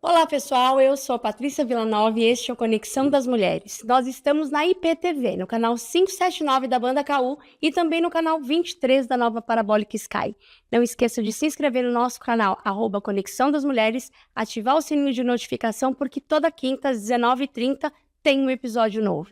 Olá pessoal, eu sou a Patrícia Villanova e este é o Conexão das Mulheres. Nós estamos na IPTV, no canal 579 da Banda KU e também no canal 23 da Nova Parabólica Sky. Não esqueça de se inscrever no nosso canal, @Conexão das Mulheres, ativar o sininho de notificação porque toda quinta às 19h30 tem um episódio novo.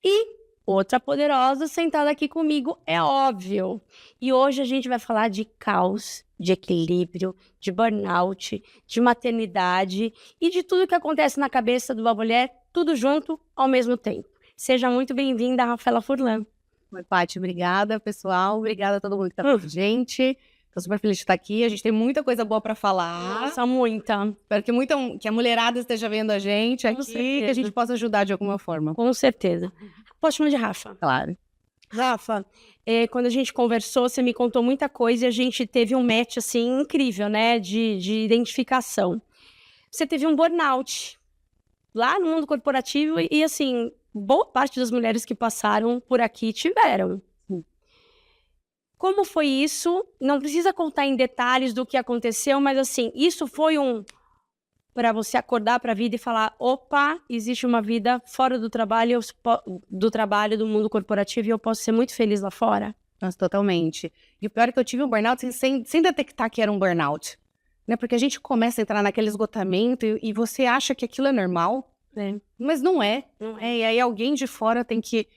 E outra poderosa sentada aqui comigo, é óbvio. E hoje a gente vai falar de caos, de equilíbrio, de burnout, de maternidade e de tudo que acontece na cabeça de uma mulher, tudo junto ao mesmo tempo. Seja muito bem-vinda, Rafaela Furlan. Oi, Paty, obrigada, pessoal. Obrigada a todo mundo que tá com a gente. Tô super feliz de estar aqui. A gente tem muita coisa boa pra falar. Nossa, muita. Espero que a mulherada esteja vendo a gente aqui, que a gente possa ajudar de alguma forma. Com certeza. Posso chamar de Rafa? Claro. Rafa, quando a gente conversou, você me contou muita coisa e a gente teve um match, assim, incrível, né, de identificação. Você teve um burnout lá no mundo corporativo e, assim, boa parte das mulheres que passaram por aqui tiveram. Como foi isso? Não precisa contar em detalhes do que aconteceu, mas, assim, isso foi para você acordar para a vida e falar, opa, existe uma vida fora do trabalho, do mundo corporativo e eu posso ser muito feliz lá fora? Nossa, totalmente. E o pior é que eu tive um burnout sem detectar que era um burnout. Né? Porque a gente começa a entrar naquele esgotamento e você acha que aquilo é normal, mas não é. Não é. E aí alguém de fora tem que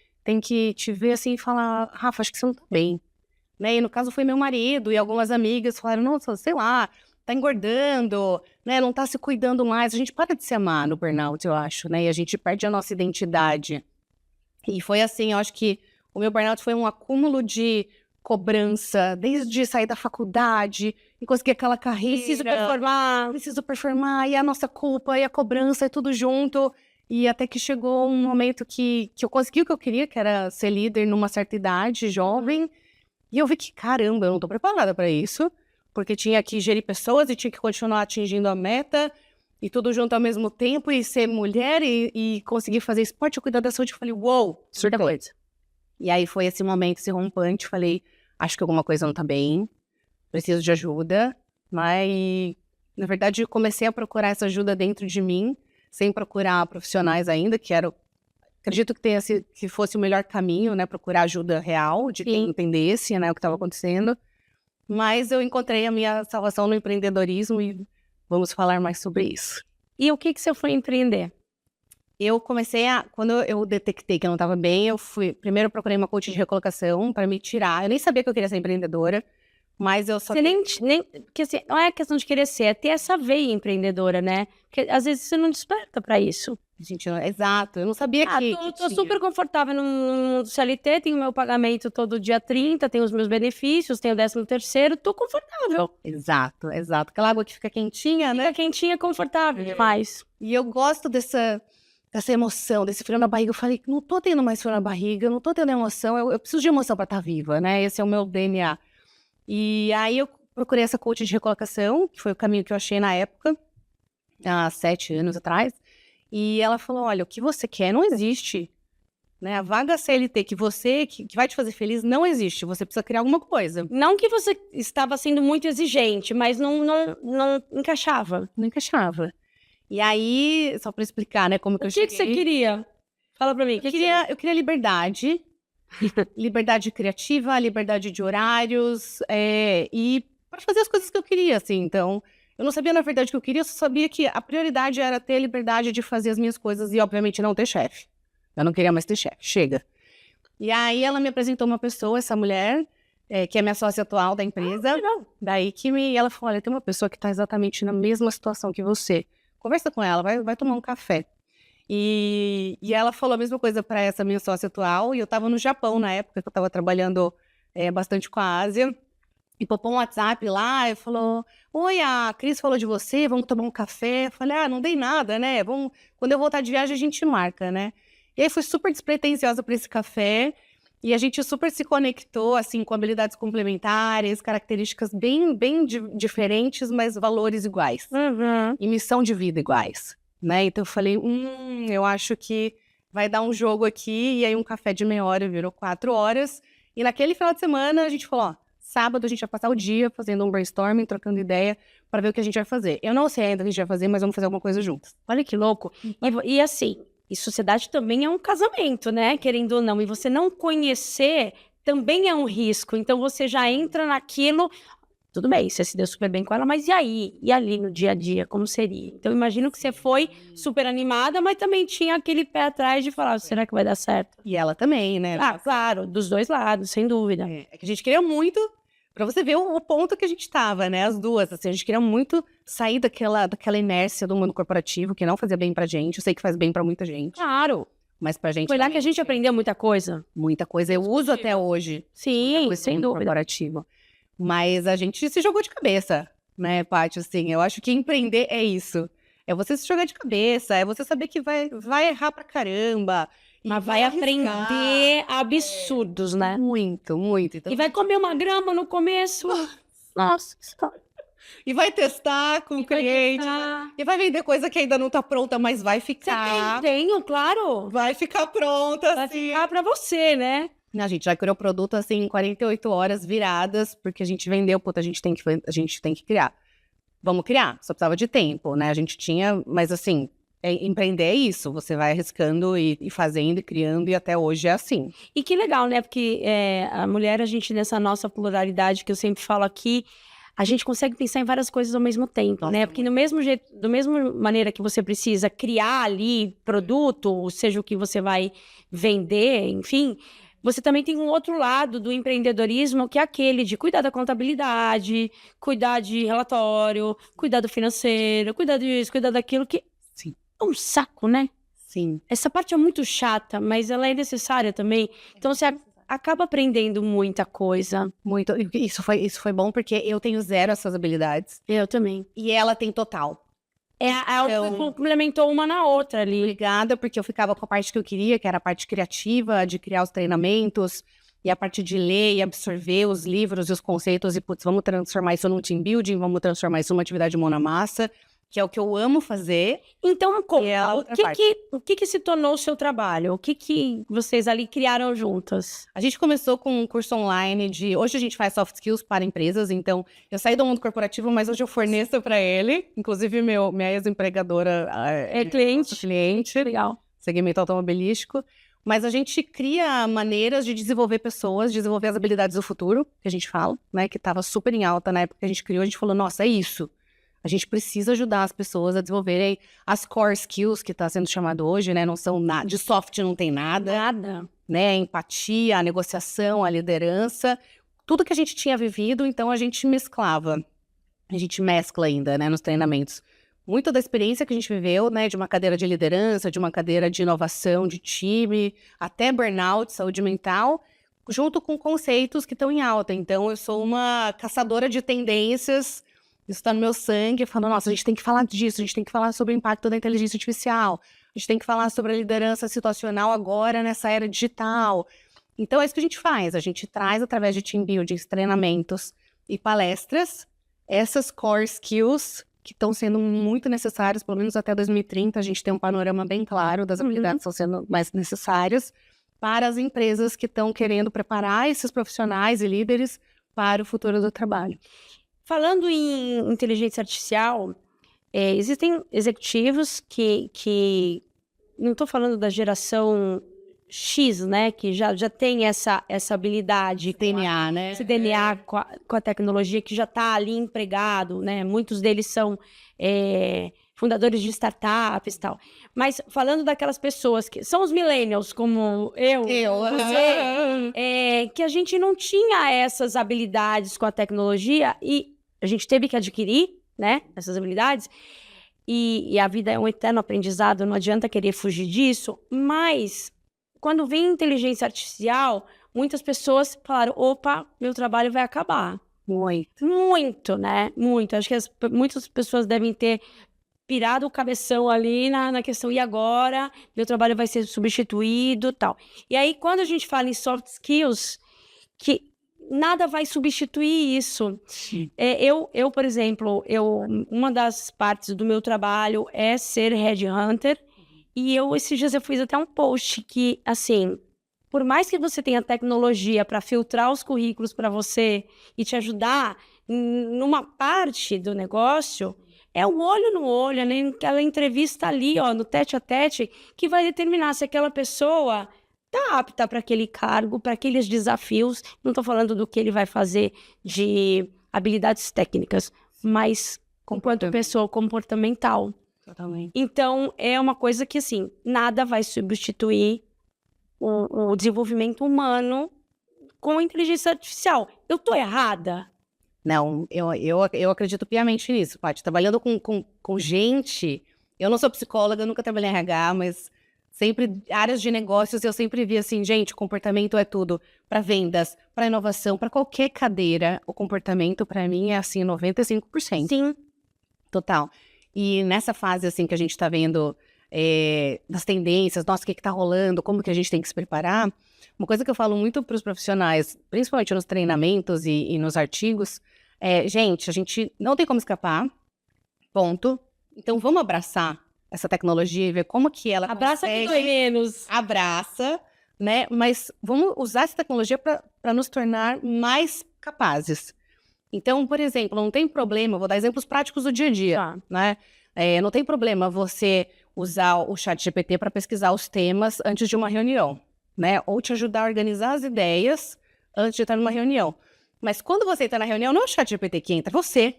te ver assim e falar, Rafa, acho que você não tá bem. Né? E no caso foi meu marido e algumas amigas falaram, nossa, sei lá, tá engordando, né? Não tá se cuidando mais. A gente para de se amar no burnout, eu acho, né? E a gente perde a nossa identidade. E foi assim, eu acho que o meu burnout foi um acúmulo de cobrança, desde sair da faculdade e conseguir aquela carreira. Preciso performar, e a nossa culpa, e a cobrança, e tudo junto. E até que chegou um momento que eu consegui o que eu queria, que era ser líder numa certa idade, jovem. E eu vi que, caramba, eu não tô preparada para isso. Porque tinha que gerir pessoas e tinha que continuar atingindo a meta e tudo junto ao mesmo tempo e ser mulher e conseguir fazer esporte e cuidar da saúde. Eu falei, uou, muita coisa. E aí foi esse momento, esse rompante. Falei, acho que alguma coisa não tá bem, preciso de ajuda. Mas, na verdade, eu comecei a procurar essa ajuda dentro de mim, sem procurar profissionais ainda, acredito que fosse o melhor caminho, né? Procurar ajuda real, de quem entendesse, né, o que estava acontecendo. Mas eu encontrei a minha salvação no empreendedorismo e vamos falar mais sobre isso. E o que você foi empreender? Quando eu detectei que eu não estava bem, primeiro eu procurei uma coach de recolocação para me tirar. Eu nem sabia que eu queria ser empreendedora, mas eu só... Porque assim, não é questão de querer ser, é ter essa veia empreendedora, né? Porque às vezes você não desperta para isso. Gente, exato, eu não sabia que tô super confortável no CLT, tenho meu pagamento todo dia 30, tenho os meus benefícios, tenho o 13º, tô confortável. Exato. Aquela água que fica quentinha, né? Fica quentinha, confortável demais. E eu gosto dessa emoção, desse frio na barriga. Eu falei, não tô tendo mais frio na barriga, não tô tendo emoção, eu preciso de emoção para estar viva, né? Esse é o meu DNA. E aí eu procurei essa coach de recolocação, que foi o caminho que eu achei na época, há 7 anos atrás. E ela falou, olha, o que você quer não existe, né? A vaga CLT que vai te fazer feliz não existe, você precisa criar alguma coisa. Não que você estava sendo muito exigente, mas não encaixava. Não encaixava. E aí, só para explicar, né, como que eu cheguei... O que você queria? Fala para mim. Eu queria liberdade, liberdade criativa, liberdade de horários, e para fazer as coisas que eu queria, assim, então... Eu não sabia, na verdade, o que eu queria, eu só sabia que a prioridade era ter liberdade de fazer as minhas coisas e, obviamente, não ter chefe. Eu não queria mais ter chefe, chega. E aí ela me apresentou uma pessoa, essa mulher, que é minha sócia atual da empresa. Daí ela falou, olha, tem uma pessoa que está exatamente na mesma situação que você. Conversa com ela, vai tomar um café. E ela falou a mesma coisa para essa minha sócia atual, e eu estava no Japão na época, que eu estava trabalhando bastante com a Ásia. E popou um WhatsApp lá e falou, oi, a Cris falou de você, vamos tomar um café. Eu falei, não dei nada, né? Quando eu voltar de viagem, a gente marca, né? E aí fui super despretensiosa para esse café. E a gente super se conectou, assim, com habilidades complementares, características bem diferentes, mas valores iguais. E missão de vida iguais, né? Então eu falei, eu acho que vai dar um jogo aqui, e aí um café de meia hora virou 4 horas. E naquele final de semana a gente falou, ó, sábado a gente vai passar o dia fazendo um brainstorming, trocando ideia, para ver o que a gente vai fazer. Eu não sei ainda o que a gente vai fazer, mas vamos fazer alguma coisa juntos. Olha que louco. E assim, e sociedade também é um casamento, né? Querendo ou não. E você não conhecer também é um risco. Então você já entra naquilo. Tudo bem, você se deu super bem com ela, mas e aí? E ali no dia a dia, como seria? Então imagino que você foi super animada, mas também tinha aquele pé atrás de falar, será que vai dar certo? E ela também, né? Ah, claro, dos dois lados, sem dúvida. É que a gente queria muito, pra você ver o ponto que a gente tava, né? As duas, assim, a gente queria muito sair daquela inércia do mundo corporativo, que não fazia bem pra gente. Eu sei que faz bem pra muita gente, Claro. mas pra gente Foi lá que a também, gente aprendeu muita coisa. muita coisa. Eu uso até hoje. Sim, Coisa sem no dúvida. corporativo. Mas a gente se jogou de cabeça, né, Paty? Assim, eu acho que empreender é isso. É você se jogar de cabeça, é você saber que vai errar pra caramba. Mas vai arriscar. aprender absurdos, né? Muito, muito. Então, E vai comer uma grama no começo. Nossa, e vai testar com o cliente. E vai vender coisa que ainda não tá pronta, mas vai ficar. Tenho, claro. Vai ficar pronta, Vai assim. ficar pra você, né? A gente já criou produto, assim, em 48 horas viradas, porque a gente vendeu, puta, a gente tem que criar. Vamos criar, só precisava de tempo, né? A gente tinha, mas assim, empreender é isso, você vai arriscando e fazendo e criando, e até hoje é assim. E que legal, né? Porque a mulher, a gente, nessa nossa pluralidade que eu sempre falo aqui, a gente consegue pensar em várias coisas ao mesmo tempo, Nossa, né? Porque do mesmo jeito, da mesma maneira que você precisa criar ali produto, seja o que você vai vender, enfim, você também tem um outro lado do empreendedorismo, que é aquele de cuidar da contabilidade, cuidar de relatório, cuidar do financeiro, cuidar disso, cuidar daquilo, que Sim. é um saco, né? Sim. Essa parte é muito chata, mas ela é necessária também. Então você acaba aprendendo muita coisa. Muito. Isso foi bom porque eu tenho zero essas habilidades. Eu também. E ela tem total. Ela complementou uma na outra ali. Obrigada, porque eu ficava com a parte que eu queria, que era a parte criativa, de criar os treinamentos, e a parte de ler e absorver os livros e os conceitos, e putz, vamos transformar isso num team building, vamos transformar isso numa atividade mão na massa, que é o que eu amo fazer. Então, o que se tornou o seu trabalho? O que vocês ali criaram juntas? A gente começou com um curso online de... Hoje a gente faz soft skills para empresas, então eu saí do mundo corporativo, mas hoje eu forneço para ele. Inclusive, minha ex-empregadora É cliente? Cliente. Legal. Segmento automobilístico. Mas a gente cria maneiras de desenvolver pessoas, desenvolver as habilidades do futuro, que a gente fala, né? Que estava super em alta na época que a gente criou. A gente falou, nossa, é isso. A gente precisa ajudar as pessoas a desenvolverem as core skills, que está sendo chamado hoje, né? Não são nada, de soft não tem nada. Nada. Né? A empatia, a negociação, a liderança. Tudo que a gente tinha vivido, então a gente mesclava. A gente mescla ainda, né? Nos treinamentos. Muito da experiência que a gente viveu, né? De uma cadeira de liderança, de uma cadeira de inovação, de time, até burnout, saúde mental, junto com conceitos que estão em alta. Então, eu sou uma caçadora de tendências. Isso está no meu sangue, falando, nossa, a gente tem que falar disso, a gente tem que falar sobre o impacto da inteligência artificial, a gente tem que falar sobre a liderança situacional agora nessa era digital. Então é isso que a gente faz, a gente traz através de team buildings, treinamentos e palestras, essas core skills que estão sendo muito necessárias, pelo menos até 2030, a gente tem um panorama bem claro das habilidades que estão sendo mais necessárias para as empresas que estão querendo preparar esses profissionais e líderes para o futuro do trabalho. Falando em inteligência artificial, existem executivos que não estou falando da geração X, né? Que já tem essa habilidade. DNA, né? Esse DNA com a tecnologia que já está ali empregado, né? Muitos deles são fundadores de startups e tal. Mas falando daquelas pessoas que são os millennials, como você, que a gente não tinha essas habilidades com a tecnologia e a gente teve que adquirir, né? Essas habilidades. E a vida é um eterno aprendizado, não adianta querer fugir disso. Mas quando vem inteligência artificial, muitas pessoas falaram, opa, meu trabalho vai acabar. Muito. Muito, né? Muito. Acho que muitas pessoas devem ter pirado o cabeção ali na questão, e agora? Meu trabalho vai ser substituído, tal. E aí, quando a gente fala em soft skills, que nada vai substituir isso. Eu, por exemplo, uma das partes do meu trabalho é ser headhunter, e esses dias eu fiz até um post que, assim, por mais que você tenha tecnologia para filtrar os currículos para você e te ajudar numa parte do negócio, é o olho no olho, né? Aquela entrevista ali, ó, no tete a tete, que vai determinar se aquela pessoa tá apta para aquele cargo, para aqueles desafios. Não estou falando do que ele vai fazer de habilidades técnicas, mas enquanto pessoa comportamental. Totalmente. Então, é uma coisa que, assim, nada vai substituir o desenvolvimento humano com inteligência artificial. Eu tô errada? Não, eu acredito piamente nisso, Paty. Trabalhando com gente, eu não sou psicóloga, eu nunca trabalhei em RH, mas sempre, áreas de negócios, eu sempre vi assim, gente, comportamento é tudo. Para vendas, para inovação, para qualquer cadeira, o comportamento, para mim, é assim, 95%. Sim. Total. E nessa fase, assim, que a gente tá vendo das tendências, nossa, o que tá rolando, como que a gente tem que se preparar, uma coisa que eu falo muito para os profissionais, principalmente nos treinamentos e nos artigos, gente, a gente não tem como escapar, ponto. Então vamos abraçar essa tecnologia e ver como que ela Abraça que consegue... dói menos. Abraça, né? Mas vamos usar essa tecnologia para nos tornar mais capazes. Então, por exemplo, não tem problema, vou dar exemplos práticos do dia a dia, Tá. né? Não tem problema você usar o ChatGPT para pesquisar os temas antes de uma reunião, né? Ou te ajudar a organizar as ideias antes de estar numa reunião. Mas quando você está na reunião, não é o ChatGPT que entra, é você.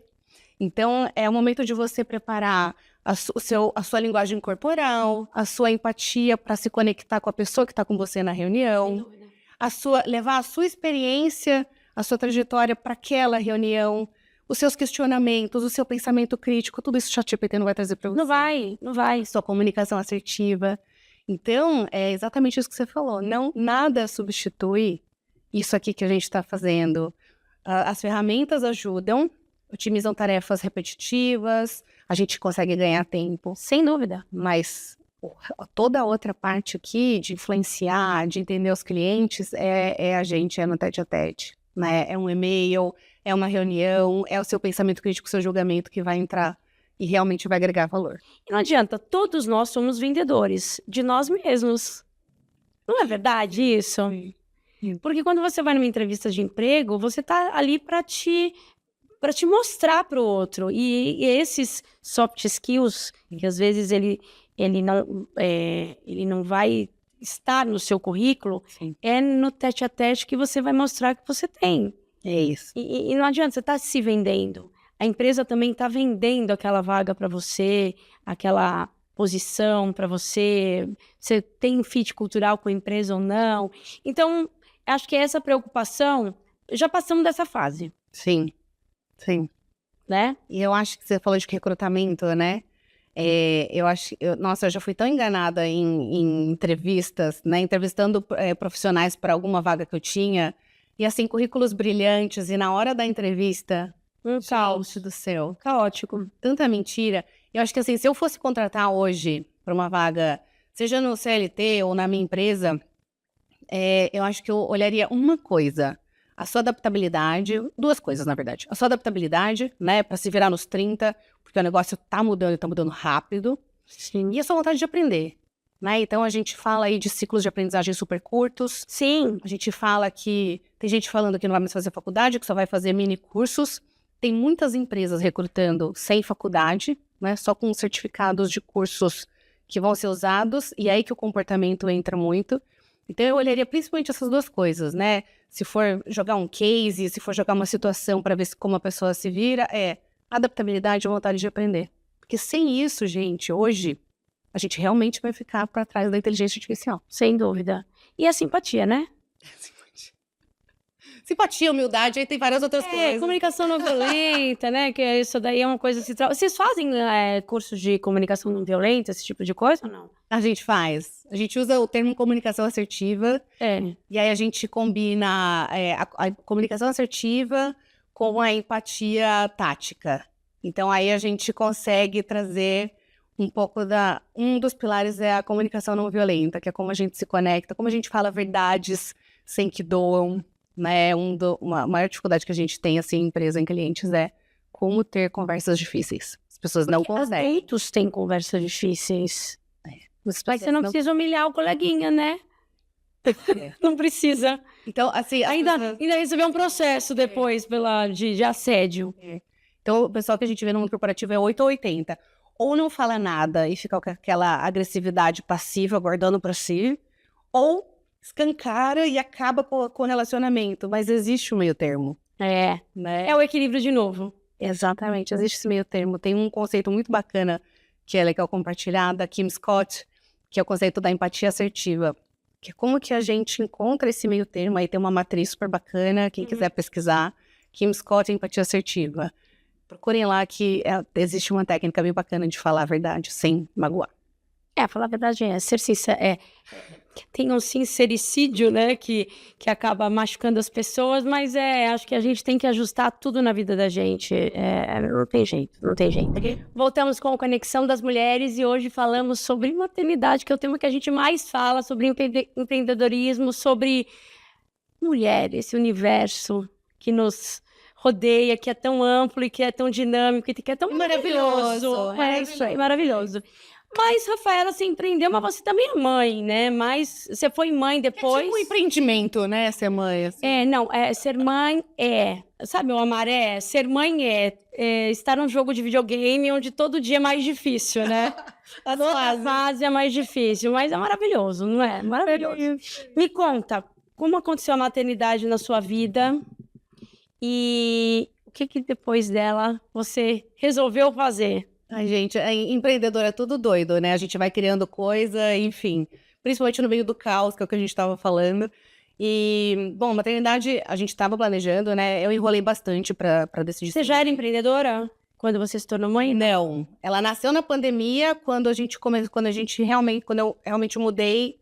Então, é o momento de você preparar a sua linguagem corporal, a sua empatia para se conectar com a pessoa que está com você na reunião, levar a sua experiência, a sua trajetória para aquela reunião, os seus questionamentos, o seu pensamento crítico, tudo isso o ChatGPT não vai trazer para você. Não vai. Sua comunicação assertiva. Então, é exatamente isso que você falou. Não, nada substitui isso aqui que a gente está fazendo. As ferramentas ajudam, otimizam tarefas repetitivas, a gente consegue ganhar tempo. Sem dúvida. Mas toda a outra parte aqui, de influenciar, de entender os clientes, a gente, no tete a tete. Né? É um e-mail, é uma reunião, é o seu pensamento crítico, o seu julgamento que vai entrar e realmente vai agregar valor. E não adianta, todos nós somos vendedores de nós mesmos. Não é verdade isso? Sim. Porque quando você vai numa entrevista de emprego, você tá ali para te mostrar para o outro. E esses soft skills, que às vezes ele não vai estar no seu currículo, Sim. é no tete a tete que você vai mostrar que você tem. É isso. E não adianta, você está se vendendo. A empresa também está vendendo aquela vaga para você, aquela posição para você. Você tem fit cultural com a empresa ou não. Então, acho que essa preocupação, já passamos dessa fase. Sim, sim. Né? E eu acho que você falou de recrutamento, né? Nossa, eu já fui tão enganada em entrevistas, né? Entrevistando profissionais para alguma vaga que eu tinha. E assim, currículos brilhantes. E na hora da entrevista, caos do céu. Caótico. Tanta mentira. Eu acho que assim, se eu fosse contratar hoje para uma vaga, seja no CLT ou na minha empresa, eu acho que eu olharia uma coisa. A sua adaptabilidade, duas coisas, na verdade. A sua adaptabilidade, né, para se virar nos 30, porque o negócio tá mudando rápido. Sim. E a sua vontade de aprender, né? Então, a gente fala aí de ciclos de aprendizagem super curtos. Sim. A gente fala que... Tem gente falando que não vai mais fazer faculdade, que só vai fazer mini cursos. Tem muitas empresas recrutando sem faculdade, né? Só com certificados de cursos que vão ser usados. E aí que o comportamento entra muito. Então, eu olharia principalmente essas duas coisas, né? Se for jogar um case, se for jogar uma situação para ver como a pessoa se vira, adaptabilidade e vontade de aprender. Porque sem isso, gente, hoje, a gente realmente vai ficar para trás da inteligência artificial. Sem dúvida. E a simpatia, né? Simpatia, humildade, aí tem várias outras coisas. Comunicação não violenta, né? Que isso daí é uma coisa... Vocês fazem cursos de comunicação não violenta, esse tipo de coisa ou não? A gente faz. A gente usa o termo comunicação assertiva. E aí a gente combina a comunicação assertiva com a empatia tática. Então aí a gente consegue trazer um pouco um dos pilares é a comunicação não violenta, que é como a gente se conecta, como a gente fala verdades sem que doam, né? Uma maior dificuldade que a gente tem, assim, em empresa, em clientes, é como ter conversas difíceis. As pessoas não conseguem. Adultos têm conversas difíceis. Mas Mas você não precisa humilhar o coleguinha, né? Não precisa. Então, assim, Ainda recebeu um processo depois de assédio. Então, o pessoal que a gente vê no mundo corporativo é 8 ou 80. Ou não fala nada e fica com aquela agressividade passiva guardando pra si, ou escancara e acaba com o relacionamento. Mas existe o meio termo, né? É o equilíbrio de novo. Exatamente, existe esse meio termo. Tem um conceito muito bacana que é legal compartilhar, da Kim Scott, que é o conceito da empatia assertiva. Que é como que a gente encontra esse meio termo. Aí tem uma matriz super bacana, quem quiser pesquisar. Kim Scott, empatia assertiva. Procurem lá que existe uma técnica bem bacana de falar a verdade, sem magoar. Falar a verdade ser sincero. Tem um sincericídio, né, que acaba machucando as pessoas, mas acho que a gente tem que ajustar tudo na vida da gente. Não tem jeito. Voltamos com a Conexão das Mulheres e hoje falamos sobre maternidade, que é o tema que a gente mais fala, sobre empreendedorismo, sobre mulheres, esse universo que nos rodeia, que é tão amplo e que é tão dinâmico e que é tão maravilhoso. Isso aí, maravilhoso. Mas, Rafaela, você empreendeu, mas você também é mãe, né? Mas você foi mãe depois. É tipo um empreendimento, né? Ser mãe. Assim. Ser mãe Sabe o Amaré? Ser mãe estar num jogo de videogame onde todo dia é mais difícil, né? Toda fase é mais difícil, mas é maravilhoso, não é? Maravilhoso. Me conta, como aconteceu a maternidade na sua vida e o que depois dela você resolveu fazer? Ai, gente, empreendedor é tudo doido, né? A gente vai criando coisa, enfim. Principalmente no meio do caos, que é o que a gente estava falando. E, bom, maternidade, a gente estava planejando, né? Eu enrolei bastante para decidir. Você já era empreendedora quando você se tornou mãe? Não. Ela nasceu na pandemia, quando eu realmente mudei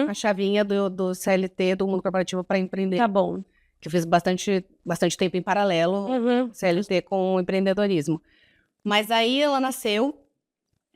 a chavinha do CLT, do mundo corporativo, para empreender. Tá bom. Que eu fiz bastante tempo em paralelo, CLT com o empreendedorismo. Mas aí ela nasceu,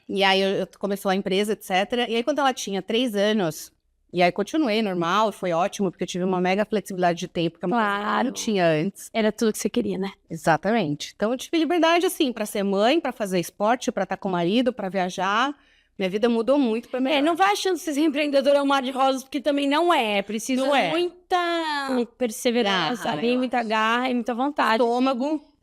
e aí eu começou a empresa, etc. E aí quando ela tinha 3 anos, e aí continuei normal, foi ótimo, porque eu tive uma mega flexibilidade de tempo, que eu não tinha antes. Era tudo que você queria, né? Exatamente. Então eu tive liberdade, assim, pra ser mãe, pra fazer esporte, pra estar com o marido, pra viajar. Minha vida mudou muito pra melhor. Não vai achando que ser empreendedor é um mar de rosas, porque também não é. Precisa muita perseverança, muita garra e muita vontade.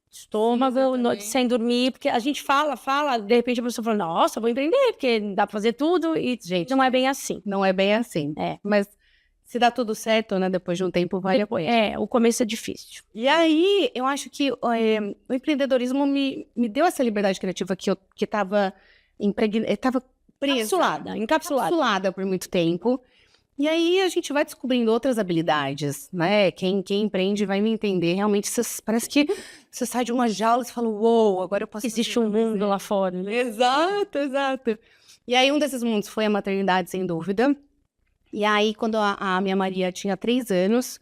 Estômago, sem dormir, porque a gente fala, de repente a pessoa fala, nossa, vou empreender, porque dá pra fazer tudo, e, gente, não é bem assim. Não é bem assim. Mas se dá tudo certo, né, depois de um tempo, vai depois. O começo é difícil. E aí, eu acho que o empreendedorismo me deu essa liberdade criativa que tava presa. Encapsulada por muito tempo. E aí a gente vai descobrindo outras habilidades, né? Quem empreende vai me entender. Realmente, parece que você sai de uma jaula e fala, uou, agora eu posso... Existe um mundo lá fora, né? Exato. E aí um desses mundos foi a maternidade, sem dúvida. E aí, quando a minha Maria tinha 3 anos,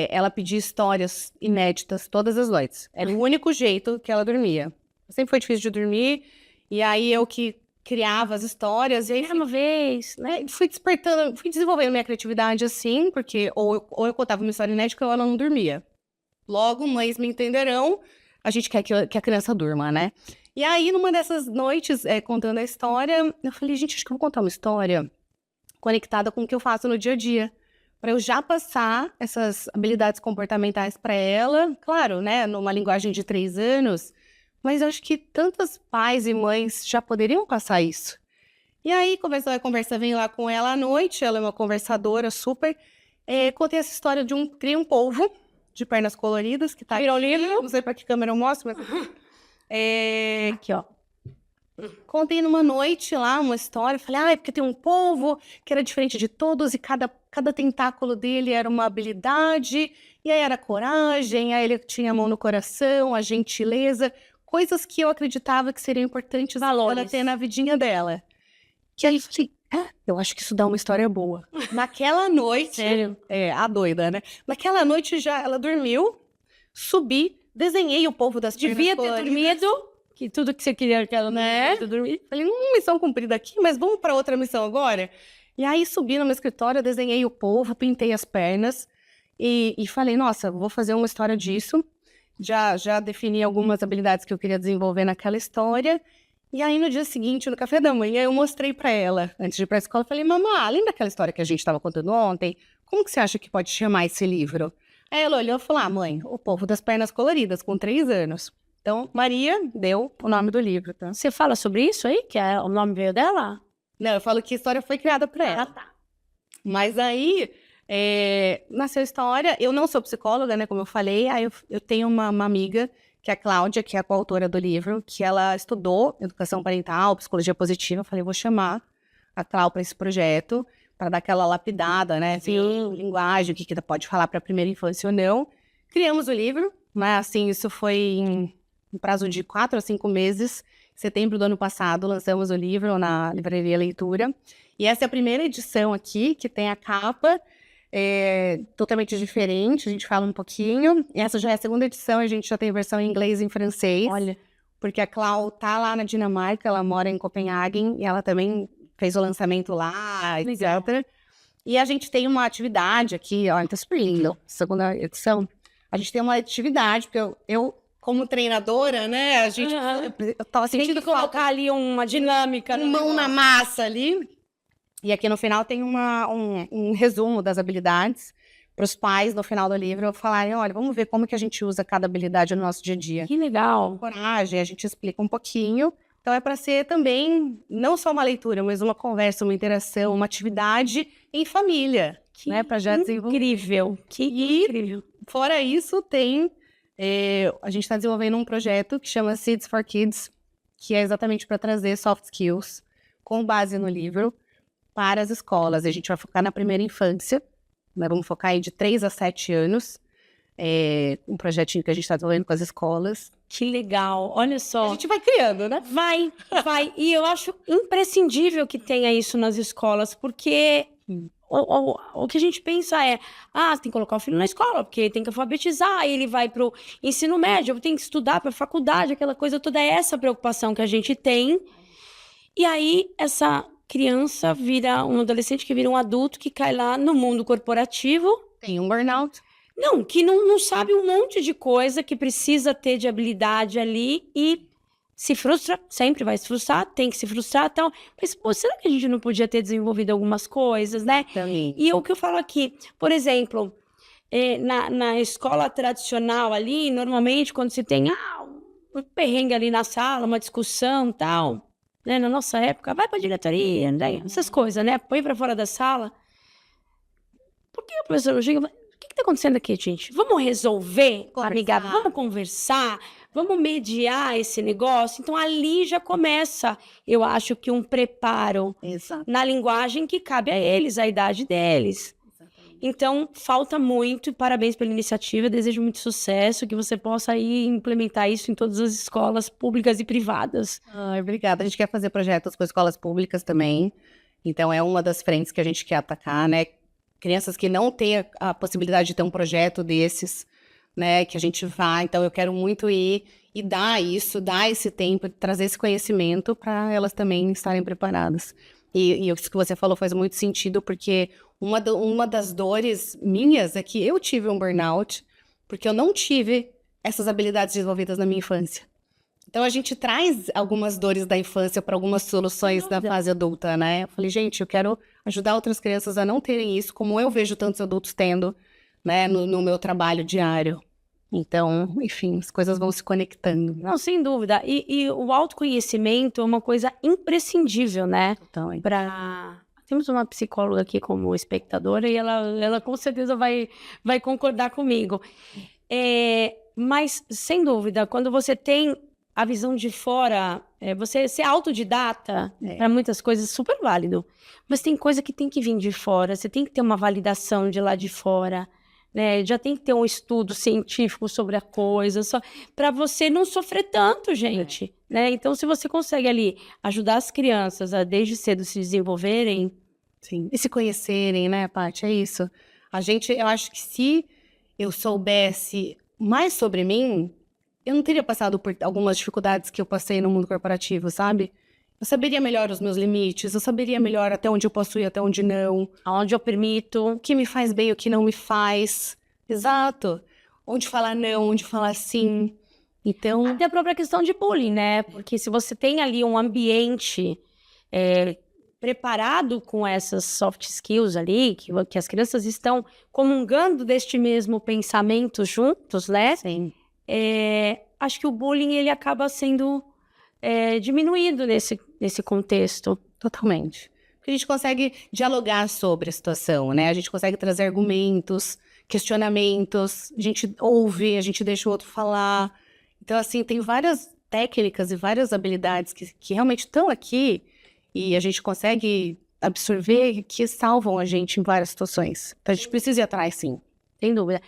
ela pedia histórias inéditas todas as noites. Era o único jeito que ela dormia. Sempre foi difícil de dormir. E aí eu que criava as histórias, e aí uma vez, né? Fui desenvolvendo minha criatividade assim, porque ou eu contava uma história inédita ou ela não dormia. Logo, mães me entenderão, a gente quer que a criança durma, né? E aí, numa dessas noites, contando a história, eu falei, gente, acho que eu vou contar uma história conectada com o que eu faço no dia a dia, para eu já passar essas habilidades comportamentais para ela, claro, né, numa linguagem de 3 anos, mas acho que tantos pais e mães já poderiam passar isso. E aí, começou a conversa, vem lá com ela à noite, ela é uma conversadora super. Contei essa história de criei um polvo de pernas coloridas, que tá Virou aqui. livro? Não sei para que câmera eu mostro, mas... Aqui, ó. Contei numa noite lá uma história, falei, porque tem um polvo que era diferente de todos, e cada tentáculo dele era uma habilidade, e aí era coragem, aí ele tinha a mão no coração, a gentileza... Coisas que eu acreditava que seriam importantes ela ter na vidinha dela. Que aí eu falei, eu acho que isso dá uma história boa. Naquela noite... Sério? A doida, né? Naquela noite ela dormiu, subi, desenhei o polvo das pernas Devia ter coloridas. dormido Que tudo que você queria que ela Né? dormir. Falei, missão cumprida aqui, mas vamos para outra missão agora? E aí subi no meu escritório, desenhei o povo, pintei as pernas e falei, nossa, vou fazer uma história disso. Já defini algumas habilidades que eu queria desenvolver naquela história. E aí no dia seguinte, no café da manhã, eu mostrei para ela, antes de ir para a escola, eu falei, mamãe, lembra daquela história que a gente estava contando ontem? Como que você acha que pode chamar esse livro? Aí ela olhou e falou, mãe, O Povo das Pernas Coloridas, com 3 anos. Então, Maria deu o nome do livro, tá? Você fala sobre isso aí? Que o nome veio dela? Não, eu falo que a história foi criada para ela. Tá. Mas aí, nasceu a história. Eu não sou psicóloga, né, como eu falei. Aí eu tenho uma amiga, que é a Cláudia, que é a coautora do livro, que ela estudou educação parental, psicologia positiva. Eu falei, vou chamar a Cláudia para esse projeto, para dar aquela lapidada, né? Sim. Linguagem, o que pode falar para a primeira infância ou não. Criamos o livro, mas assim, isso foi em prazo de 4 a 5 meses. Em setembro do ano passado, lançamos o livro na Livraria Leitura. E essa é a primeira edição aqui, que tem a capa totalmente diferente, a gente fala um pouquinho. E essa já é a segunda edição, a gente já tem versão em inglês e em francês. Olha. Porque a Clau tá lá na Dinamarca, ela mora em Copenhague, e ela também fez o lançamento lá, etc. E a gente tem uma atividade aqui, ó, tá super lindo, segunda edição. A gente tem uma atividade, porque eu como treinadora, né, eu tava Tem sentindo que colocar ali uma dinâmica. mão na massa ali. E aqui no final tem um resumo das habilidades para os pais, no final do livro, falarem, olha, vamos ver como que a gente usa cada habilidade no nosso dia a dia. Que legal. Coragem, a gente explica um pouquinho. Então é para ser também, não só uma leitura, mas uma conversa, uma interação, uma atividade em família, né, para já desenvolver. Incrível. Que incrível. Fora isso, a gente está desenvolvendo um projeto que chama Seeds for Kids, que é exatamente para trazer soft skills com base no livro para as escolas. A gente vai focar na primeira infância, né? Vamos focar aí de 3 a 7 anos. Um projetinho que a gente está desenvolvendo com as escolas. Que legal. Olha só. A gente vai criando, né? Vai. E eu acho imprescindível que tenha isso nas escolas, porque o que a gente pensa é, você tem que colocar o filho na escola, porque tem que alfabetizar, aí ele vai pro ensino médio, tem que estudar para faculdade, aquela coisa toda, é essa preocupação que a gente tem. E aí, essa criança vira um adolescente que vira um adulto que cai lá no mundo corporativo. Tem um burnout. Não, que não sabe um monte de coisa que precisa ter de habilidade ali e se frustra, sempre vai se frustrar, tem que se frustrar e tal. Mas, pô, será que a gente não podia ter desenvolvido algumas coisas, né? Também. E o que eu falo aqui, por exemplo, na escola tradicional ali, normalmente quando se tem um perrengue ali na sala, uma discussão e tal, né? Na nossa época, vai pra diretoria, né? Essas coisas, né? Põe pra fora da sala. Por que a professora chega e fala, o que tá acontecendo aqui, gente? Vamos resolver, amigável, vamos conversar, vamos mediar esse negócio. Então, ali já começa, eu acho que um preparo na linguagem que cabe a eles, à idade deles. Então, falta muito e parabéns pela iniciativa, desejo muito sucesso, que você possa aí implementar isso em todas as escolas públicas e privadas. Obrigada. A gente quer fazer projetos com escolas públicas também, então é uma das frentes que a gente quer atacar, né? Crianças que não têm a possibilidade de ter um projeto desses, né, que a gente vai, então eu quero muito ir e dar esse tempo, trazer esse conhecimento para elas também estarem preparadas. E isso que você falou faz muito sentido, porque uma das dores minhas é que eu tive um burnout, porque eu não tive essas habilidades desenvolvidas na minha infância. Então a gente traz algumas dores da infância para algumas soluções da fase adulta, né? Eu falei, gente, eu quero ajudar outras crianças a não terem isso, como eu vejo tantos adultos tendo, né, no meu trabalho diário. Então, enfim, as coisas vão se conectando. Não, sem dúvida. E o autoconhecimento é uma coisa imprescindível, né? Temos uma psicóloga aqui como espectadora e ela com certeza vai concordar comigo. Mas, sem dúvida, quando você tem a visão de fora, você ser autodidata, para muitas coisas, é super válido. Mas tem coisa que tem que vir de fora, você tem que ter uma validação de lá de fora, né? Já tem que ter um estudo científico sobre a coisa, para você não sofrer tanto, gente. Né? Então, se você consegue ali ajudar as crianças a desde cedo se desenvolverem... Sim, e se conhecerem, né, Paty? É isso. Eu acho que se eu soubesse mais sobre mim, eu não teria passado por algumas dificuldades que eu passei no mundo corporativo, sabe? Eu saberia melhor os meus limites, eu saberia melhor até onde eu posso ir, até onde não, Aonde eu permito. o que me faz bem, o que não me faz. Exato. Onde falar não, onde falar sim. Então, Até a própria questão de bullying, né? Porque se você tem ali um ambiente preparado com essas soft skills ali, que as crianças estão comungando deste mesmo pensamento juntos, né? sim, Acho que o bullying ele acaba sendo diminuído nesse contexto. totalmente. Porque a gente consegue dialogar sobre a situação, né? A gente consegue trazer argumentos, questionamentos, a gente ouve, a gente deixa o outro falar. Então, assim, tem várias técnicas e várias habilidades que realmente estão aqui e a gente consegue absorver que salvam a gente em várias situações. Então, a gente precisa ir atrás, sim. Sem dúvida.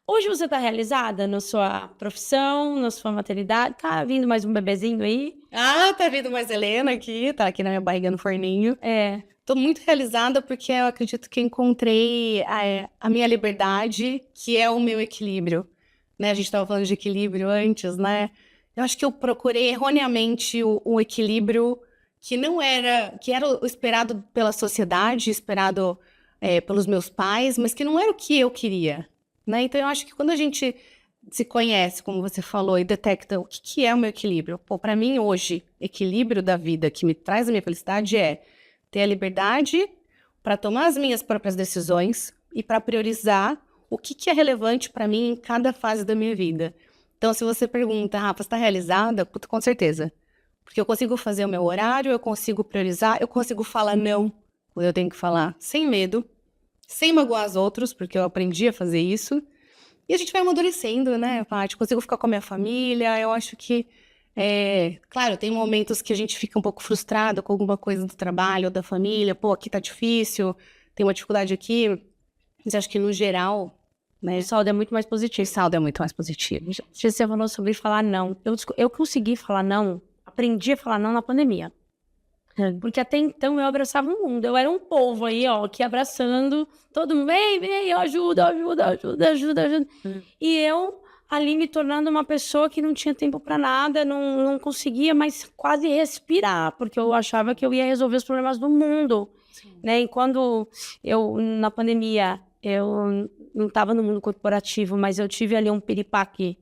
Hoje você está realizada na sua profissão, na sua maternidade? Tá vindo mais um bebezinho aí? Ah, tá vindo mais Helena aqui, tá aqui na minha barriga no forninho. Tô muito realizada porque eu acredito que encontrei a minha liberdade, que é o meu equilíbrio, né? A gente estava falando de equilíbrio antes, né? Eu acho que eu procurei erroneamente o equilíbrio que não era, que era o esperado pela sociedade, esperado pelos meus pais, mas que não era o que eu queria, né? Então eu acho que quando a gente se conhece, como você falou, e detecta o que é o meu equilíbrio. Pô, para mim hoje, equilíbrio da vida que me traz a minha felicidade é ter a liberdade para tomar as minhas próprias decisões e para priorizar o que é relevante para mim em cada fase da minha vida. Então, se você pergunta, Rafa, você está realizada? Puta, com certeza. Porque eu consigo fazer o meu horário, eu consigo priorizar, eu consigo falar não quando eu tenho que falar, sem medo, sem magoar os outros, porque eu aprendi a fazer isso. E a gente vai amadurecendo, né, Paty? Consigo ficar com a minha família, eu acho que claro, tem momentos que a gente fica um pouco frustrado com alguma coisa do trabalho ou da família. Pô, aqui tá difícil, tem uma dificuldade aqui. Mas acho que, no geral, né, O saldo é muito mais positivo. o saldo é muito mais positivo. Você falou sobre falar não. Eu consegui falar não, aprendi a falar não na pandemia. Porque até então eu abraçava o mundo. Eu era um povo aí, ó, aqui abraçando todo mundo. Vem, ajuda. E eu ali me tornando uma pessoa que não tinha tempo para nada, não conseguia mais quase respirar, porque eu achava que eu ia resolver os problemas do mundo, né? E quando eu, na pandemia, eu não estava no mundo corporativo, mas eu tive ali um piripaque,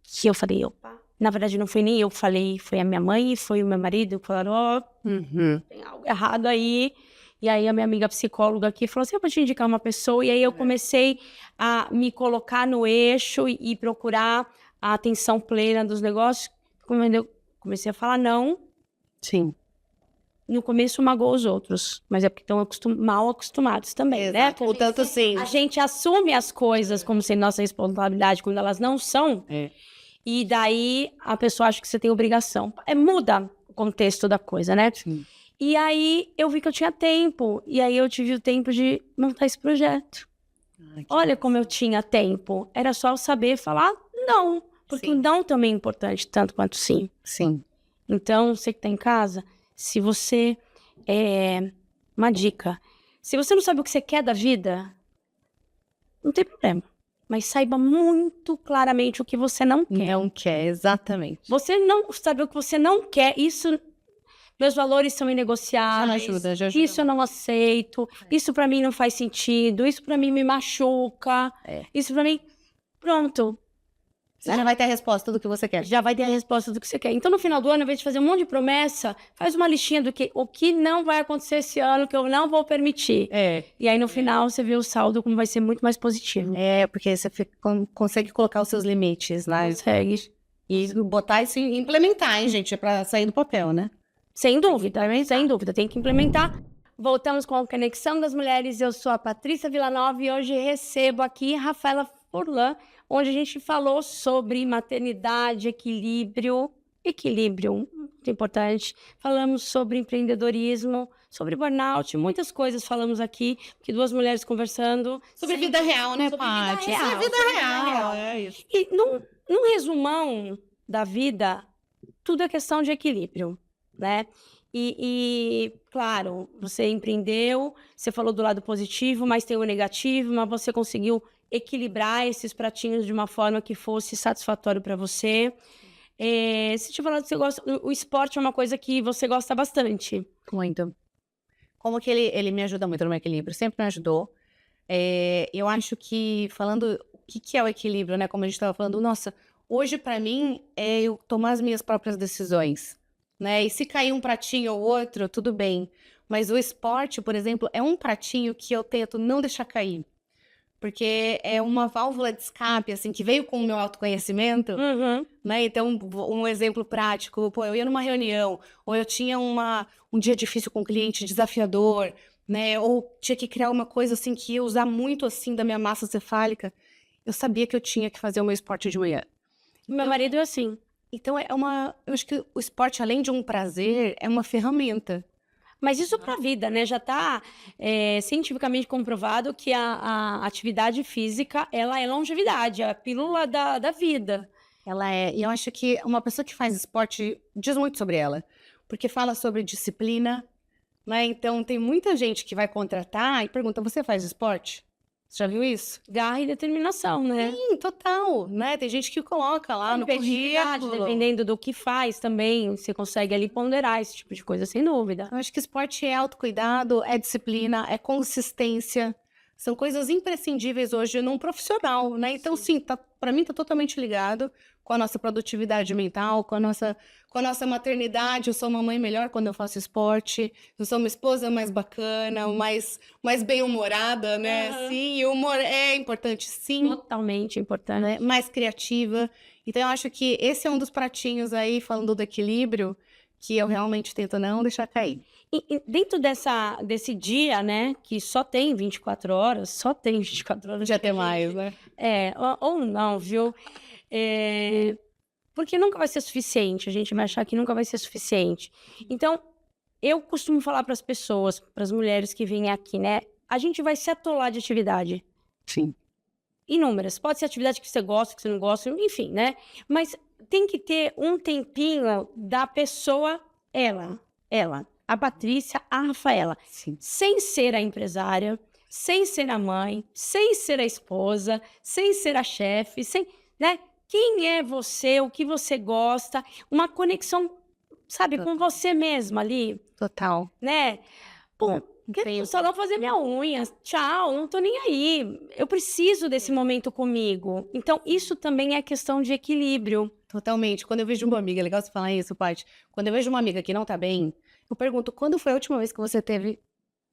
que eu falei, opa. Na verdade, não foi nem eu que falei, foi a minha mãe e foi o meu marido que falaram, ó, tem algo errado aí. E aí a minha amiga psicóloga aqui falou assim, eu vou te indicar uma pessoa. E aí eu comecei a me colocar no eixo e procurar a atenção plena dos negócios. Quando eu comecei a falar não, Sim. no começo magoou os outros, mas é porque estão mal acostumados também, né? Exato. Portanto, sim. A gente assume as coisas como sendo nossa responsabilidade quando elas não são. E daí a pessoa acha que você tem obrigação. Muda o contexto da coisa, né? Sim. E aí eu vi que eu tinha tempo. E aí eu tive o tempo de montar esse projeto. Olha como eu tinha tempo. Era só eu saber falar não. Porque o não também é importante, tanto quanto sim. Sim. Então, você que tá em casa, se você... uma dica. Se você não sabe o que você quer da vida, não tem problema. Mas saiba muito claramente o que você não quer. Não quer, exatamente. Você não sabe o que você não quer, isso... Meus valores são inegociáveis. Já ajuda. Isso eu não aceito. Isso pra mim não faz sentido. Isso pra mim me machuca. Isso pra mim... Pronto. Você já vai ter a resposta do que você quer. Já vai ter a resposta do que você quer. Então, no final do ano, ao invés de fazer um monte de promessa, faz uma listinha do que o que não vai acontecer esse ano, que eu não vou permitir. E aí, no final, você vê o saldo como vai ser muito mais positivo. Porque você consegue colocar os seus limites lá. Consegue. E botar isso e implementar, hein, gente? É pra sair do papel, né? Sem dúvida, tem que implementar. Voltamos com a Conexão das Mulheres. Eu sou a Patrícia Villanova e hoje recebo aqui Rafaela Furlan, onde a gente falou sobre maternidade, equilíbrio, muito importante. Falamos sobre empreendedorismo, sobre burnout, muitas coisas falamos aqui, que duas mulheres conversando. Sobre vida real, né, sobre Paty? vida real, Sobre vida sobre vida real. real. É isso. E num resumão da vida, tudo é questão de equilíbrio, né? E, claro, você empreendeu, você falou do lado positivo, mas tem o negativo, mas você conseguiu equilibrar esses pratinhos de uma forma que fosse satisfatório para você. Se te falar que você gosta, o esporte é uma coisa que você gosta bastante. Muito. Como que ele me ajuda muito no meu equilíbrio, sempre me ajudou. Eu acho que, falando o que é o equilíbrio, né? Como a gente estava falando, nossa, hoje para mim é eu tomar as minhas próprias decisões, né? E se cair um pratinho ou outro, tudo bem. Mas o esporte, por exemplo, é um pratinho que eu tento não deixar cair. Porque é uma válvula de escape, assim, que veio com o meu autoconhecimento, né? Então, um exemplo prático, pô, eu ia numa reunião, ou eu tinha um dia difícil com um cliente, desafiador, né? Ou tinha que criar uma coisa, assim, que ia usar muito, assim, da minha massa cefálica. Eu sabia que eu tinha que fazer o meu esporte de manhã. Meu marido é assim. Então, eu acho que o esporte, além de um prazer, é uma ferramenta. Mas isso para a vida, né? Já está cientificamente comprovado que a atividade física, ela é longevidade, é a pílula da vida. E eu acho que uma pessoa que faz esporte diz muito sobre ela, porque fala sobre disciplina, né? Então, tem muita gente que vai contratar e pergunta, você faz esporte? Você já viu isso? Garra e determinação, né? Sim, total, né? Tem gente que coloca lá no Competitividade, currículo. dependendo do que faz também, você consegue ali ponderar esse tipo de coisa, sem dúvida. Eu acho que esporte é autocuidado, é disciplina, é consistência. São coisas imprescindíveis hoje num profissional, né? Então, sim, para mim tá totalmente ligado com a nossa produtividade mental, com a nossa maternidade. Eu sou uma mãe melhor quando eu faço esporte. Eu sou uma esposa mais bacana, mais bem-humorada, né? Sim, e o humor é importante, sim. Totalmente importante. Né? Mais criativa. Então, eu acho que esse é um dos pratinhos aí, falando do equilíbrio, que eu realmente tento não deixar cair. E dentro desse dia, né, que só tem 24 horas, Já tem mais, né? Ou não, viu? Porque nunca vai ser suficiente, a gente vai achar que nunca vai ser suficiente. Então, eu costumo falar para as pessoas, para as mulheres que vêm aqui, né, a gente vai se atolar de atividade. Sim. Inúmeras. Pode ser atividade que você gosta, que você não gosta, enfim, né? Mas tem que ter um tempinho da pessoa, ela, a Patrícia, a Rafaela. Sim. Sem ser a empresária, sem ser a mãe, sem ser a esposa, sem ser a chefe, né? Quem é você, o que você gosta, uma conexão, sabe, com você mesma ali, Total. né? Pô, quero ir no salão fazer minha unha, tchau, não tô nem aí. Eu preciso desse momento comigo. Então, isso também é questão de equilíbrio. Totalmente. Quando eu vejo uma amiga, é legal você falar isso, Paty. Quando eu vejo uma amiga que não tá bem, eu pergunto, quando foi a última vez que você teve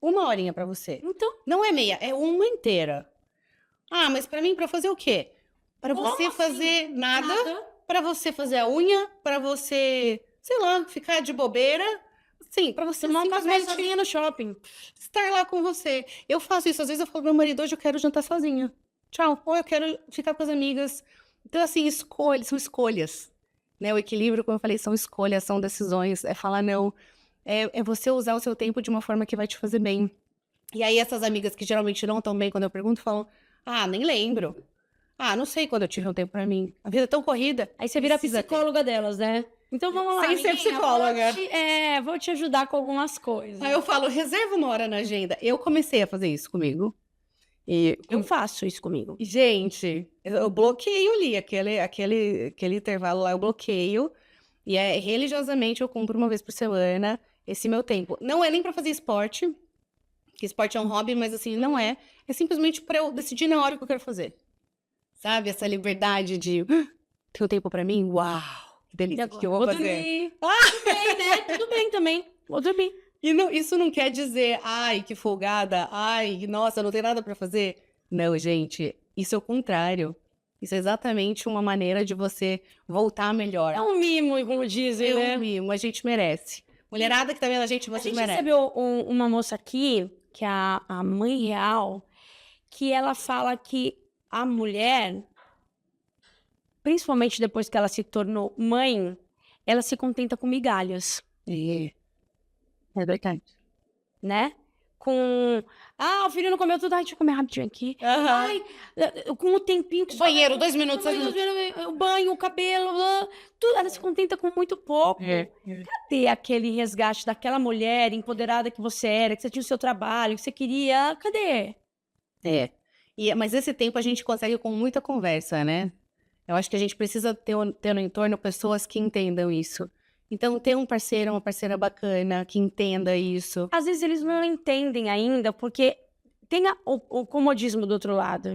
uma horinha pra você? Então, Não é meia, é uma inteira. Ah, mas pra mim, pra fazer o quê? Pra Como você assim? fazer nada, pra você fazer a unha, pra você, sei lá, ficar de bobeira. Sim, pra você tomar um café simplesmente sozinha no shopping. estar lá com você. Eu faço isso, às vezes eu falo pro meu marido, hoje eu quero jantar sozinha. Tchau. Ou eu quero ficar com as amigas. Então, assim, são escolhas. Né? O equilíbrio, como eu falei, são escolhas, são decisões. É falar não. É você usar o seu tempo de uma forma que vai te fazer bem. E aí, essas amigas que geralmente não estão bem, quando eu pergunto, falam, ah, nem lembro. Ah, não sei quando eu tive um tempo pra mim. A vida é tão corrida. Aí você vira Precisa psicóloga delas, né? Então vamos lá. Sem ser menina, psicóloga. Vou te ajudar com algumas coisas. Aí eu falo, reserva uma hora na agenda. Eu comecei a fazer isso comigo. E Eu faço isso comigo. gente, eu bloqueio ali, aquele intervalo lá, eu bloqueio. E religiosamente eu cumpro uma vez por semana esse meu tempo. Não é nem pra fazer esporte, que esporte é um hobby, mas assim, não é. É simplesmente pra eu decidir na hora que eu quero fazer. Sabe? Essa liberdade de ter o tempo pra mim? Uau! Que delícia, o que eu vou fazer? Dormir. Tudo bem, né? Tudo bem também. Vou dormir. E isso não quer dizer, ai, que folgada, ai, nossa, não tem nada pra fazer. Não, gente, isso é o contrário. Isso é exatamente uma maneira de você voltar melhor. É um mimo, como dizem, né? É um mimo, a gente merece. Mulherada que tá vendo a gente, vocês merecem. recebeu uma moça aqui, que é a mãe real, que ela fala que a mulher, principalmente depois que ela se tornou mãe, ela se contenta com migalhas. É verdade. Né? O filho não comeu tudo, ai, deixa eu comer rapidinho aqui. Ai, com o tempinho que Banheiro, 2 minutos. o banho, o cabelo, tudo, ela se contenta com muito pouco. Cadê aquele resgate daquela mulher empoderada que você era, que você tinha o seu trabalho, que você queria? Cadê? Mas esse tempo a gente consegue com muita conversa, né? Eu acho que a gente precisa ter no entorno pessoas que entendam isso. Então, ter um parceiro, uma parceira bacana, que entenda isso. Às vezes eles não entendem ainda, porque tem o comodismo do outro lado,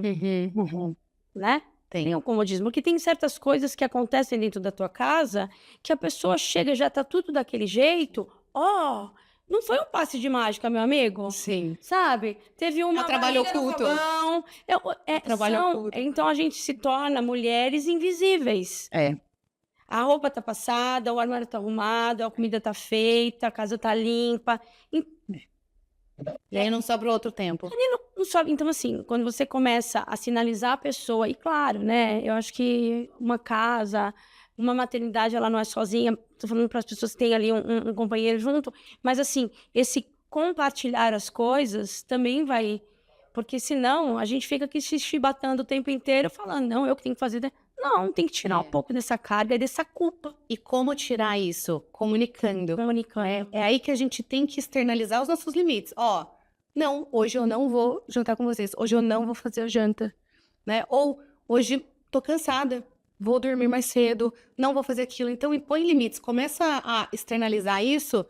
né? Tem o comodismo, que tem certas coisas que acontecem dentro da tua casa, que a pessoa chega e já tá tudo daquele jeito. Não foi um passe de mágica, meu amigo? Sim. Sabe? Teve uma trabalho barriga no oculto. fogão. Trabalho oculto. Então a gente se torna mulheres invisíveis. A roupa tá passada, o armário tá arrumado, a comida tá feita, a casa tá limpa. E aí não sobra outro tempo. Não sobe. Então, assim, quando você começa a sinalizar a pessoa, e claro, né, eu acho que uma casa, uma maternidade, ela não é sozinha, tô falando para as pessoas que têm ali um companheiro junto, mas assim, esse compartilhar as coisas também vai, porque senão a gente fica aqui se chibatando o tempo inteiro, falando, não, eu que tenho que fazer, não, tem que tirar um pouco dessa carga e dessa culpa. E como tirar isso? Comunicando. Comunicando. É aí que a gente tem que externalizar os nossos limites. Não, hoje eu não vou jantar com vocês. Hoje eu não vou fazer a janta, né? Ou hoje tô cansada, vou dormir mais cedo, não vou fazer aquilo. Então, impõe limites. Começa a externalizar isso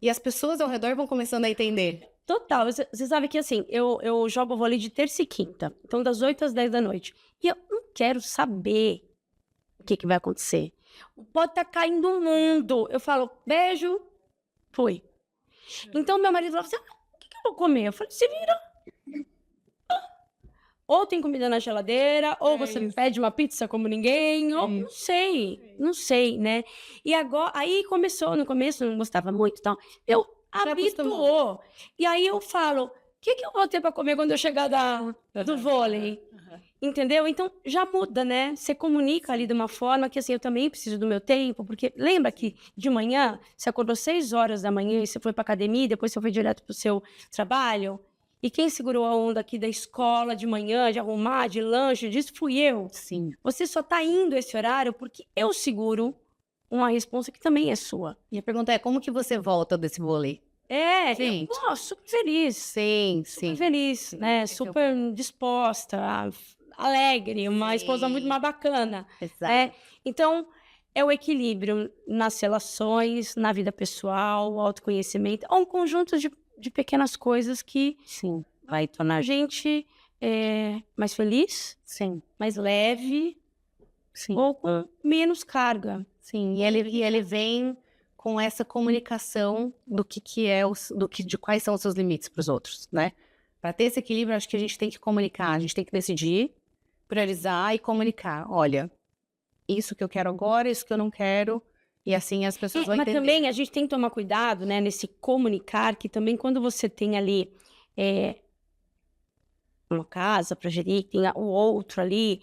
e as pessoas ao redor vão começando a entender. Total. Você sabe que, assim, eu jogo vôlei de terça e quinta. Então, das 8 às 10 da noite. E eu não quero saber o que vai acontecer. Pode estar caindo o mundo. Eu falo, beijo, fui. Então, meu marido falou assim, o que eu vou comer? Eu falei, se vira. Ou tem comida na geladeira, ou você pede uma pizza como ninguém, ou não sei, né? E agora, aí começou, no começo eu não gostava muito e tal. Eu habituou. E aí eu falo, o que eu vou ter para comer quando eu chegar do vôlei? Entendeu? Então, já muda, né? Você comunica ali de uma forma que, assim, eu também preciso do meu tempo, porque lembra que de manhã, você acordou 6 horas da manhã e você foi pra academia, depois você foi direto pro seu trabalho? E quem segurou a onda aqui da escola de manhã, de arrumar, de lanche, disso, fui eu. Sim. Você só tá indo esse horário porque eu seguro uma responsa que também é sua. E a pergunta é, como que você volta desse vôlei? Sim. Eu, super feliz. Sim. Super feliz, né? Super disposta, alegre, uma esposa muito mais bacana. Exato. Então, é o equilíbrio nas relações, na vida pessoal, o autoconhecimento, é um conjunto de pequenas coisas que vai tornar a gente mais feliz, mais leve, ou com menos carga. Sim, e ele vem com essa comunicação de quais são os seus limites para os outros, né? Para ter esse equilíbrio, acho que a gente tem que comunicar, a gente tem que decidir, priorizar e comunicar. Olha, isso que eu quero agora, isso que eu não quero, e assim as pessoas vão entender. Mas também a gente tem que tomar cuidado, né, nesse comunicar, que também quando você tem ali uma casa para gerir, tem o outro ali,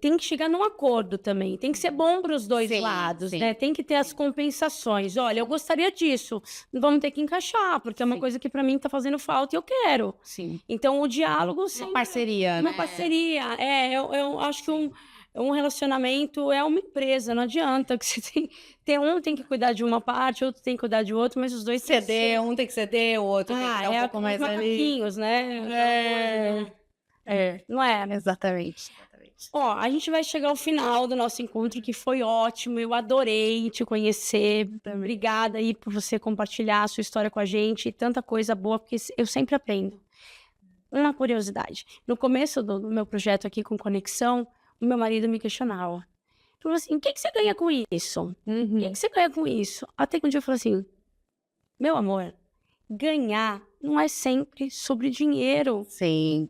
tem que chegar num acordo também, tem que ser bom para os dois lados, né? Tem que ter as compensações. Olha, eu gostaria disso, vamos ter que encaixar, porque é uma coisa que para mim tá fazendo falta e eu quero. Então o diálogo sempre... Uma parceria, né? Uma parceria, eu acho que um relacionamento é uma empresa, não adianta que você tem que cuidar de uma parte, outro tem que cuidar de outro, mas os dois ceder, um tem que ceder, o outro tem que dar um pouco mais ali. Né? Não é? Exatamente. A gente vai chegar ao final do nosso encontro, que foi ótimo, eu adorei te conhecer, obrigada aí por você compartilhar a sua história com a gente, tanta coisa boa, porque eu sempre aprendo. Uma curiosidade, no começo do meu projeto aqui com Conexão, o meu marido me questionava. Falou assim, o que você ganha com isso? O que você ganha com isso? Até que um dia eu falei assim, meu amor, ganhar não é sempre sobre dinheiro. Sim.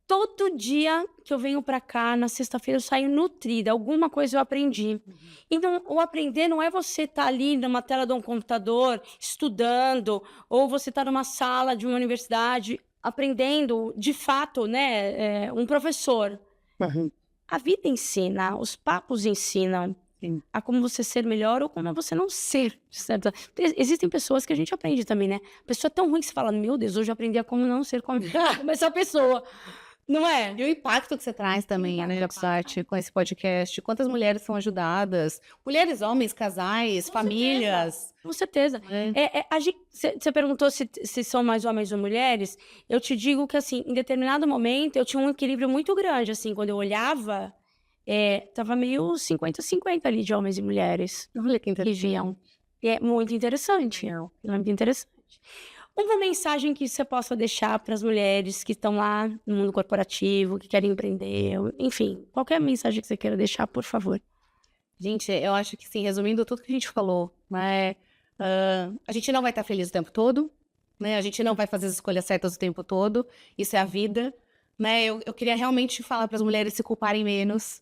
Todo dia que eu venho pra cá, na sexta-feira, eu saio nutrida. Alguma coisa eu aprendi. Então, o aprender não é você estar ali numa tela de um computador, estudando, ou você estar numa sala de uma universidade, aprendendo, de fato, né, um professor. A vida ensina, os papos ensinam a como você ser melhor ou como você não ser. Certo? Existem pessoas que a gente aprende também, né? A pessoa é tão ruim que você fala, meu Deus, hoje eu aprendi a como não ser como essa pessoa. Não é? E o impacto que você traz também, né, Japsat, com esse podcast. Quantas mulheres são ajudadas? Mulheres, homens, casais, famílias. Com certeza. É. Você perguntou se são mais homens ou mulheres. Eu te digo que, assim, em determinado momento, eu tinha um equilíbrio muito grande, assim, quando eu olhava, tava meio 50-50 ali de homens e mulheres Olha que que interessante. viam. E é muito interessante. É muito interessante. Uma mensagem que você possa deixar para as mulheres que estão lá no mundo corporativo, que querem empreender, enfim, qualquer mensagem que você queira deixar, por favor. Gente, eu acho que, sim, resumindo tudo que a gente falou, né, a gente não vai estar feliz o tempo todo, né, a gente não vai fazer as escolhas certas o tempo todo, isso é a vida, né, eu queria realmente falar para as mulheres se culparem menos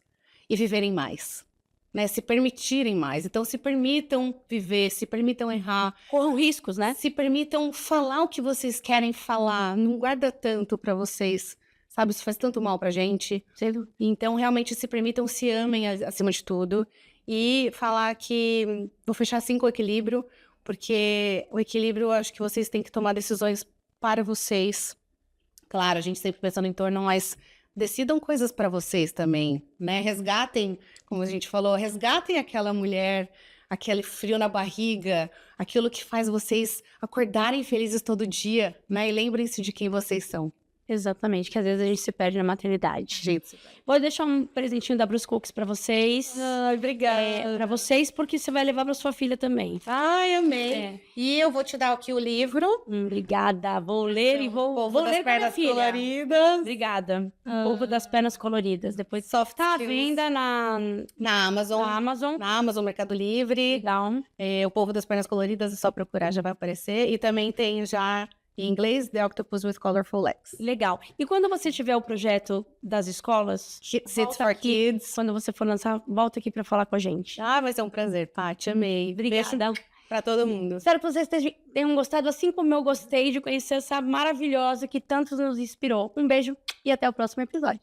e viverem mais, né, se permitirem mais. Então, se permitam viver, se permitam errar, Corram riscos, né? se permitam falar o que vocês querem falar, não guarda tanto pra vocês, sabe? Isso faz tanto mal pra gente. Então, realmente, se permitam, se amem acima de tudo. E falar que vou fechar assim com o equilíbrio, porque o equilíbrio, eu acho que vocês têm que tomar decisões para vocês. Claro, a gente sempre pensando em torno, mas decidam coisas para vocês também, né? Resgatem, como a gente falou, resgatem aquela mulher, aquele frio na barriga, aquilo que faz vocês acordarem felizes todo dia, né? E lembrem-se de quem vocês são. Exatamente, que às vezes a gente se perde na maternidade. Gente, Vou deixar um presentinho da Bruce Cookies pra vocês. ai, obrigada. Pra vocês, porque você vai levar pra sua filha também. Ai, amei. É. E eu vou te dar aqui o livro. Obrigada. Vou ler e vou Povo das ler pra minha Pernas filha. Coloridas. Obrigada. Povo das Pernas Coloridas. Depois Soft tá à Skills. venda na Na Amazon. Amazon. Mercado Livre. Legal. O Povo das Pernas Coloridas, é só procurar, já vai aparecer. E também tem já em inglês, The Octopus with Colorful Legs. Legal. E quando você tiver o projeto das escolas, It's volta for aqui. Kids. Quando você for lançar, volta aqui pra falar com a gente. Ah, vai ser um prazer, Paty. Amei. Beijo Obrigada. pra todo mundo. Espero que vocês tenham gostado, assim como eu gostei de conhecer essa maravilhosa que tanto nos inspirou. Um beijo e até o próximo episódio.